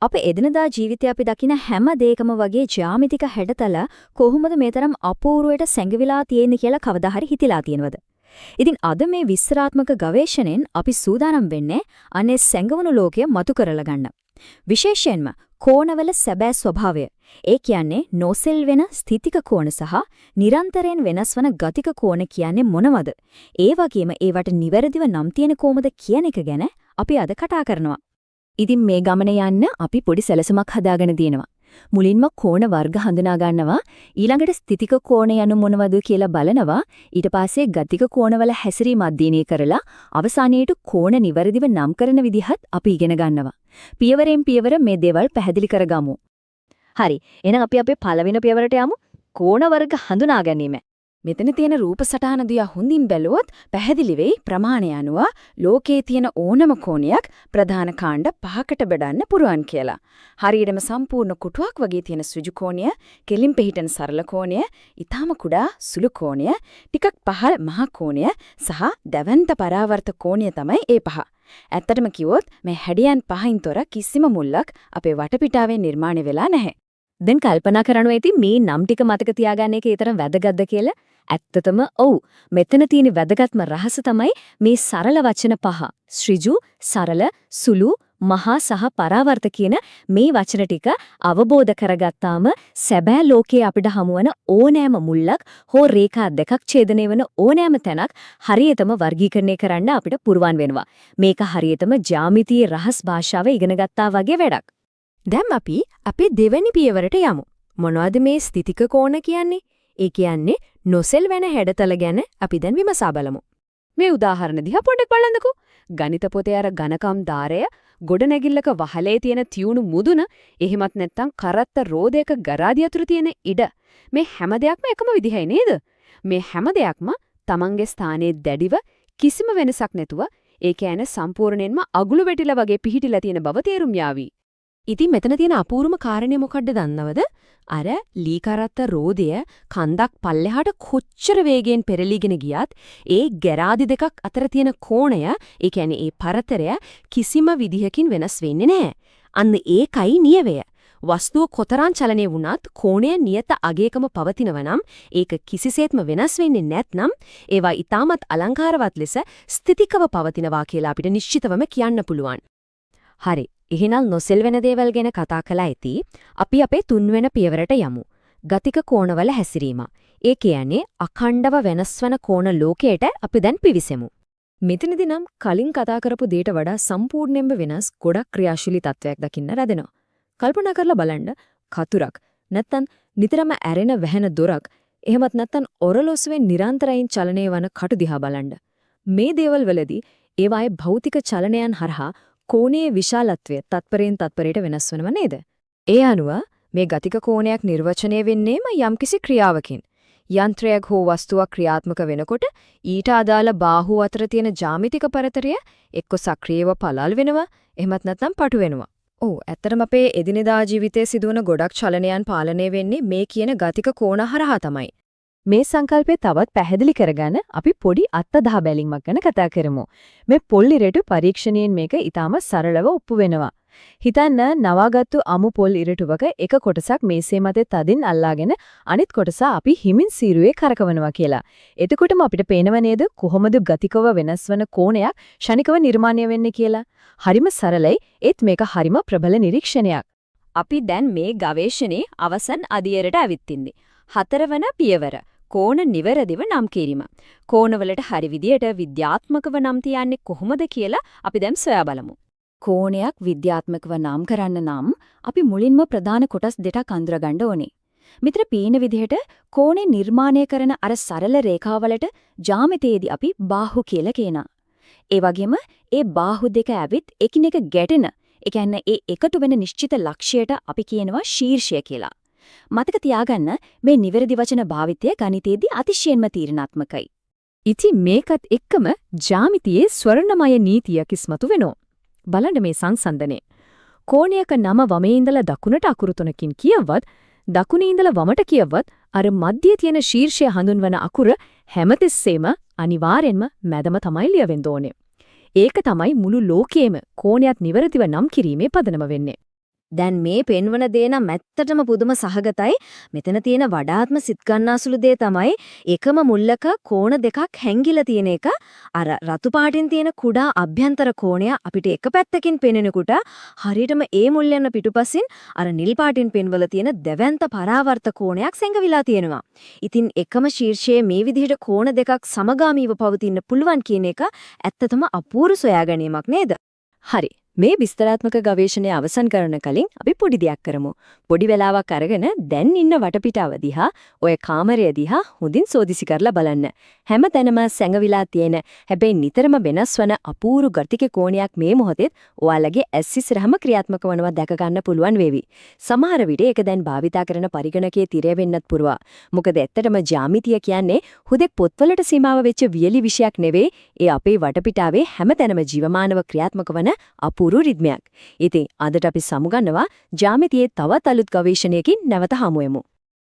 අප එදිනදා ජීවිතය අපි දකින හැම දෙයකම වගේ ජ්‍යාමිතික හැඩතල කොහොමද මේ තරම් අපූර්වයට සැඟවිලා තියෙන්නේ කියලා කවදා හරි හිතලා තියෙනවද? ඉතින් අද මේ විස්තරාත්මක ගවේෂණයෙන් අපි සූදානම් වෙන්නේ අනේ සැඟවුණු ලෝකය මතු කරලා ගන්න. විශේෂයෙන්ම කෝණවල සැබෑ ස්වභාවය. ඒ කියන්නේ නොසෙල් වෙන ස්ථිතික කෝණ සහ නිරන්තරයෙන් වෙනස් වන ගතික කෝණ කියන්නේ මොනවද? ඒ වගේම ඒවට නිවැරදිව නම් තියෙන කොහොමද කියන එක ගැන අපි අද කතා කරනවා. ඉතින් මේ ගමන යන්න අපි පොඩි සැලසුමක් හදාගෙන තියෙනවා. මුලින්ම කෝණ වර්ග හඳුනා ගන්නවා, ඊළඟට ස්ථිතික කෝණ යනු මොනවද කියලා බලනවා, ඊට පස්සේ ගතික කෝණවල හැසිරීම අධ්‍යයනය කරලා අවසානයේට කෝණ නිවැරදිව නම් කරන විදිහත් අපි ඉගෙන ගන්නවා. පියවරෙන් පියවර මේ දේවල් පැහැදිලි කරගමු. හරි. එහෙනම් අපි අපේ පළවෙනි පියවරට යමු. කෝණ වර්ග හඳුනා ගැනීම. මෙතන තියෙන රූප සටහන දිහා හොඳින් බැලුවොත් පැහැදිලි වෙයි ප්‍රමාණය අනුව ලෝකයේ තියෙන ඕනම කෝණයක් ප්‍රධාන කාණ්ඩ 5කට බෙදන්න පුරුවන් කියලා. හරියටම සම්පූර්ණ කුටුවක් වගේ තියෙන සුජු කෝණය, කෙලින් පිහිටන සරල කෝණය, ඊටම කුඩා සුළු කෝණය, ටිකක් පහළ මහ කෝණය සහ දැවැන්ත පරාවර්ත කෝණය තමයි ඒ පහ. ඇත්තටම කිව්වොත් මේ හැඩයන් පහින් තොර කිසිම මුල්ලක් අපේ වටපිටාවේ නිර්මාණය වෙලා නැහැ. දැන් කල්පනා කරනවා ඇති මේ නම් ටික මතක තියාගන්න එක ඊතරම් වැදගත්ද කියලා. ඇත්තටම ඔව්. මෙතන තියෙන වැදගත්ම රහස තමයි මේ සරල වචන පහ. ශ්‍රිජු, සරල, සුළු, මහා සහ පරාවර්ත කියන මේ වචන ටික අවබෝධ කරගත්තාම සැබෑ ලෝකයේ අපිට හමුවන ඕනෑම මුල්ලක් හෝ රේඛා දෙකක් ඡේදනය වෙන ඕනෑම තැනක් හරියටම වර්ගීකරණය කරන්න අපිට පුරුවන් වෙනවා. මේක හරියටම ජ්‍යාමිතියේ රහස් භාෂාව ඉගෙන ගත්තා වගේ වැඩක්. දැන් අපි අපේ දෙවෙනි පියවරට යමු. මොනවද මේ ස්ථිතික කෝණ කියන්නේ? ඒ කියන්නේ නොසෙල් වෙන හැඩතල ගැන අපි දැන් විමසා බලමු. මේ උදාහරණ දිහා පොඩ්ඩක් බලන්නකෝ. ගණිත පොතේ අර ඝනකම් ධාරය, ගොඩනැගිල්ලක වහලේ තියෙන තියුණු මුදුන, එහෙමත් නැත්නම් කරත්ත රෝදයක ගරාදිය අතර තියෙන ඉඩ. මේ හැම දෙයක්ම එකම විදිහයි නේද? මේ හැම දෙයක්ම තමන්ගේ ස්ථානයේ දැඩිව කිසිම වෙනසක් නැතුව, ඒ කියන්නේ සම්පූර්ණයෙන්ම අගුළු වැටිලා වගේ පිහිටිලා තියෙන බව තේරුම් යාවි. ඉතින් මෙතන තියෙන අපූර්වම කාරණය මොකක්ද දන්නවද? අර ලී කරත්ත රෝදය කන්දක් පල්ලෙහාට කොච්චර වේගයෙන් පෙරලීගෙන ගියත් ඒ ගැරාදි දෙකක් අතර තියෙන කෝණය, ඒ කියන්නේ ඒ පරතරය කිසිම විදිහකින් වෙනස් වෙන්නේ නැහැ. අන්න ඒකයි නියවය. වස්තුව කොතරම් චලනය වුණත් කෝණය නියත අගයකම පවතිනව නම් ඒක කිසිසේත්ම වෙනස් වෙන්නේ නැත්නම් ඒවා ඊටමත් අලංකාරවත් ලෙස ස්ථිතිකව පවතිනවා කියලා අපිට නිශ්චිතවම කියන්න පුළුවන්. හරි. එහෙනම් නොසෙල් වෙන දේවල් ගැන කතා කළා ඇති. අපි අපේ තුන්වෙනි පියවරට යමු. ගතික කෝණවල හැසිරීම. ඒ කියන්නේ අඛණ්ඩව වෙනස් වන කෝණ ලෝකයට අපි දැන් පිවිසෙමු. මෙතනදී නම් කලින් කතා කරපු දෙයට වඩා සම්පූර්ණයෙන්ම වෙනස් ගොඩක් ක්‍රියාශීලී තත්වයක් දකින්න ලැබෙනවා. කල්පනා කරලා බලන්න කතුරක් නැත්තම් නිතරම ඇරෙන වැහෙන දොරක් එහෙමත් නැත්තම් ඔරලොස්සුවෙන් නිරන්තරයෙන් චලනය වන කටු දිහා බලන්න. මේ දේවල් වලදී ඒවායේ භෞතික චලනයන් හරහා කෝණයේ විශාලත්වය තත්පරයෙන් තත්පරයට වෙනස් වෙනව නේද? ඒ අනුව මේ ගතික කෝණයක් නිර්වචනය වෙන්නේම යම්කිසි ක්‍රියාවකින්. යන්ත්‍රයක් හෝ වස්තුවක් ක්‍රියාත්මක වෙනකොට ඊට අදාළ බාහුව අතර තියෙන ජ්‍යාමිතික පරතරය එක්ක සක්‍රියව පළල් වෙනවා, එහෙමත් නැත්නම් පටු වෙනවා. ඔව්, ඇත්තටම අපේ එදිනෙදා ජීවිතයේ සිදුවන ගොඩක් චලනයන් පාලනය වෙන්නේ මේ කියන ගතික කෝණ හරහා තමයි. මේ සංකල්පය තවත් පැහැදිලි කරගන්න අපි පොඩි අත්දැක බැලීමක් ගැන කතා කරමු. මේ පොල් ඉරටු පරීක්ෂණයෙන් මේක ඊටම සරලව ඔප්පු වෙනවා. හිතන්න නවාගත්තු අමු පොල් ඉරටුවක එක කොටසක් මේසේ මතේ තදින් අල්ලාගෙන අනිත් කොටස අපි හිමින් සීරුවේ කරකවනවා කියලා. එතකොටම අපිට පේනව නේද කොහොමද ගතිකව වෙනස් වන කෝණයක් ෂණිකව නිර්මාණය වෙන්නේ කියලා. හරිම සරලයි, ඒත් මේක හරිම ප්‍රබල නිරීක්ෂණයක්. අපි දැන් මේ ගවේෂණයේ අවසන් අදියරට ඇවිත් ඉන්නේ. 4 වන පියවර. කෝණ නිවැරදිව නම් කිරීම. කෝණවලට හරි විදියට විද්‍යාත්මකව නම් තියන්නේ කොහොමද කියලා අපි දැන් සොයා බලමු. කෝණයක් විද්‍යාත්මකව නම් කරන්න නම් අපි මුලින්ම ප්‍රධාන කොටස් දෙකක් අඳුරගන්න ඕනේ. මෙතන පේන විදිහට කෝණේ නිර්මාණය කරන අර සරල රේඛාවලට ජ්‍යාමිතියේදී අපි බාහු කියලා කියනවා. ඒ වගේම ඒ බාහු දෙක ඇවිත් එකිනෙක ගැටෙන, ඒ කියන්නේ ඒ එකතු වෙන නිශ්චිත ලක්ෂයට අපි කියනවා ශීර්ෂය කියලා. මතක තියාගන්න මේ නිවැරදි වචන භාවිතය ගණිතයේදී අතිශයින්ම තීරණාත්මකයි. ඉතින් මේකත් එක්කම ජ්‍යාමිතියේ ස්වර්ණමය නීතියක් ඉස්මතු වෙනවා. බලන්න මේ සංසන්දනය. කෝණයක නම වමේ ඉඳලා දකුණට අකුරු 3කින් කියවවත්, දකුණේ ඉඳලා වමට කියවවත් අර මැදයේ තියෙන ශීර්ෂය හඳුන්වන අකුර හැමතිස්සෙම අනිවාර්යෙන්ම මැදම තමයි ලියවෙන්න ඕනේ. ඒක තමයි මුළු ලෝකයේම කෝණයක් නිවැරදිව නම් කිරීමේ පදනම වෙන්නේ. දැන් මේ පෙන්වන දේ නම් ඇත්තටම පුදුම සහගතයි. මෙතන තියෙන වඩාත්ම සිත් ගන්නාසුළු දේ තමයි එකම මුල්ලක කෝණ දෙකක් හැංගිලා තියෙන එක. අර රතු පාටින් තියෙන කුඩා අභ්‍යන්තර කෝණය අපිට එක පැත්තකින් පෙනෙනකොට හරියටම ඒ මුල් යන පිටුපසින් අර නිල් පාටින් පෙන්වලා තියෙන දෙවන්ත පරාවර්ත කෝණයක් සැඟවිලා තියෙනවා. ඉතින් එකම ශීර්ෂයේ මේ විදිහට කෝණ දෙකක් සමගාමීව පවතින්න පුළුවන් කියන එක ඇත්තටම අපූර්ව සොයාගැනීමක් නේද? හරි. මේ විස්තරාත්මක ගවේෂණය අවසන් කරන කලින් අපි පොඩි දෙයක් කරමු. පොඩි වෙලාවක් අරගෙන දැන් ඉන්න වටපිටාව දිහා, ඔය කාමරය දිහා හොඳින් සෝදිසි කරලා බලන්න. හැම තැනම සැඟවිලා තියෙන, හැබැයි නිතරම වෙනස් වන අපූර්ව ගතික කෝණයක් මේ මොහොතේ ඔයාලගේ ඇස් ඉස්සරහම ක්‍රියාත්මක වනවා දැක ගන්න පුළුවන් වේවි. සමහර විට ඒක දැන් භාවිතා කරන පරිගණකයේ තිරය වෙන්නත් පුරවා. මොකද ඇත්තටම ජ්‍යාමිතිය කියන්නේ හුදෙක් පොත්වලට සීමාව වෙච්ච වියලි විෂයක් නෙවෙයි. ඒ අපේ වටපිටාවේ හැම තැනම ජීවමානව ක්‍රියාත්මක වන අපූර්ව රිද්මයක්. ඉතින් අදට අපි සමුගන්නවා ජ්‍යාමිතියේ තවත් අලුත් ගවේෂණයකින් නැවත හමු වෙමු.